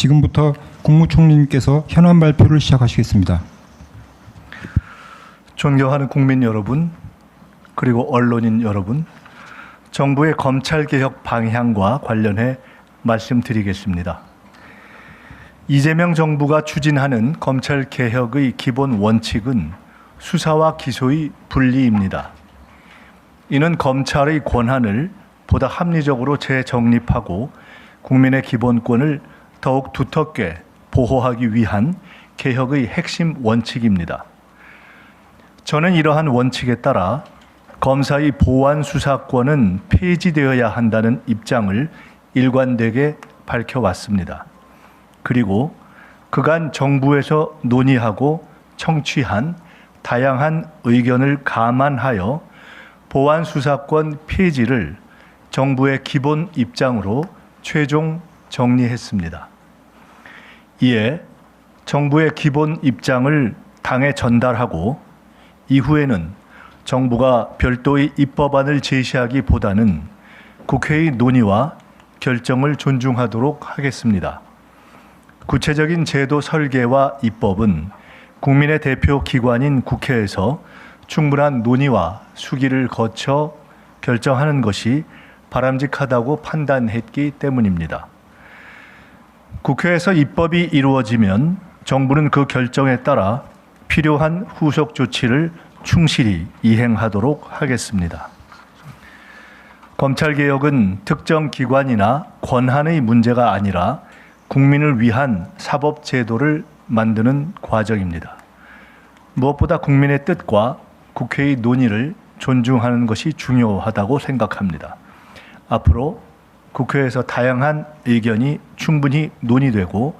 지금부터 국무총리님께서 현안 발표를 시작하시겠습니다. 존경하는 국민 여러분, 그리고 언론인 여러분, 정부의 검찰개혁 방향과 관련해 말씀드리겠습니다. 이재명 정부가 추진하는 검찰개혁의 기본 원칙은 수사와 기소의 분리입니다. 이는 검찰의 권한을 보다 합리적으로 재정립하고 국민의 기본권을 더욱 두텁게 보호하기 위한 개혁의 핵심 원칙입니다. 저는 이러한 원칙에 따라 검사의 보완 수사권은 폐지되어야 한다는 입장을 일관되게 밝혀왔습니다. 그리고 그간 정부에서 논의하고 청취한 다양한 의견을 감안하여 보완 수사권 폐지를 정부의 기본 입장으로 최종 정리했습니다. 이에 정부의 기본 입장을 당에 전달하고 이후에는 정부가 별도의 입법안을 제시하기보다는 국회의 논의와 결정을 존중하도록 하겠습니다. 구체적인 제도 설계와 입법은 국민의 대표 기관인 국회에서 충분한 논의와 수기를 거쳐 결정하는 것이 바람직하다고 판단했기 때문입니다. 국회에서 입법이 이루어지면 정부는 그 결정에 따라 필요한 후속 조치를 충실히 이행하도록 하겠습니다. 검찰개혁은 특정 기관이나 권한의 문제가 아니라 국민을 위한 사법제도를 만드는 과정입니다. 무엇보다 국민의 뜻과 국회의 논의를 존중하는 것이 중요하다고 생각합니다. 앞으로 국회에서 다양한 의견이 충분히 논의되고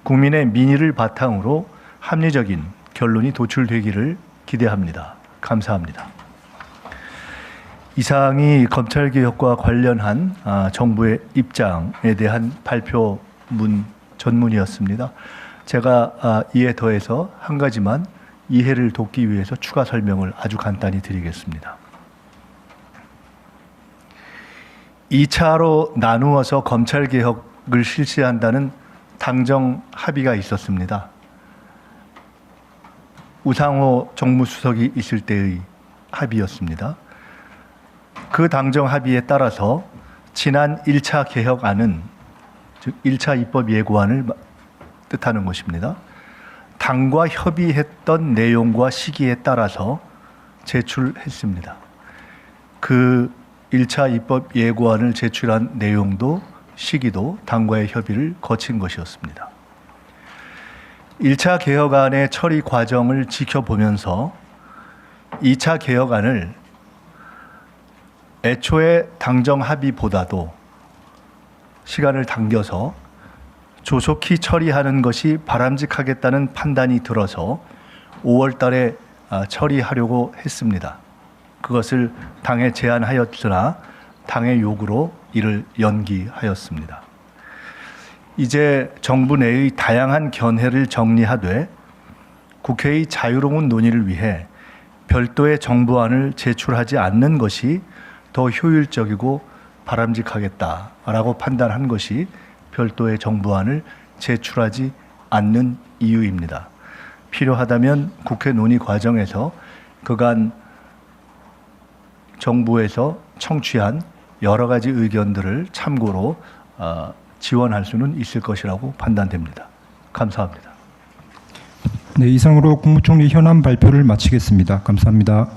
국민의 민의를 바탕으로 합리적인 결론이 도출되기를 기대합니다. 감사합니다. 이상이 검찰개혁과 관련한 정부의 입장에 대한 발표문 전문이었습니다. 제가 이에 더해서 한 가지만 이해를 돕기 위해서 추가 설명을 아주 간단히 드리겠습니다. 2차로 나누어서 검찰개혁을 실시한다는 당정 합의가 있었습니다. 우상호 정무수석이 있을 때의 합의였습니다. 그 당정 합의에 따라서 지난 1차 개혁안은, 즉 1차 입법 예고안을 뜻하는 것입니다. 당과 협의했던 내용과 시기에 따라서 제출했습니다. 그 1차 입법 예고안을 제출한 내용도 시기도 당과의 협의를 거친 것이었습니다. 1차 개혁안의 처리 과정을 지켜보면서 2차 개혁안을 애초에 당정 합의보다도 시간을 당겨서 조속히 처리하는 것이 바람직하겠다는 판단이 들어서 5월 달에 처리하려고 했습니다. 그것을 당에 제안하였으나 당의 요구로 이를 연기하였습니다. 이제 정부 내의 다양한 견해를 정리하되 국회의 자유로운 논의를 위해 별도의 정부안을 제출하지 않는 것이 더 효율적이고 바람직하겠다라고 판단한 것이 별도의 정부안을 제출하지 않는 이유입니다. 필요하다면 국회 논의 과정에서 그간 정부에서 청취한 여러 가지 의견들을 참고로 지원할 수는 있을 것이라고 판단됩니다. 감사합니다. 네, 이상으로 국무총리 현안 발표를 마치겠습니다. 감사합니다.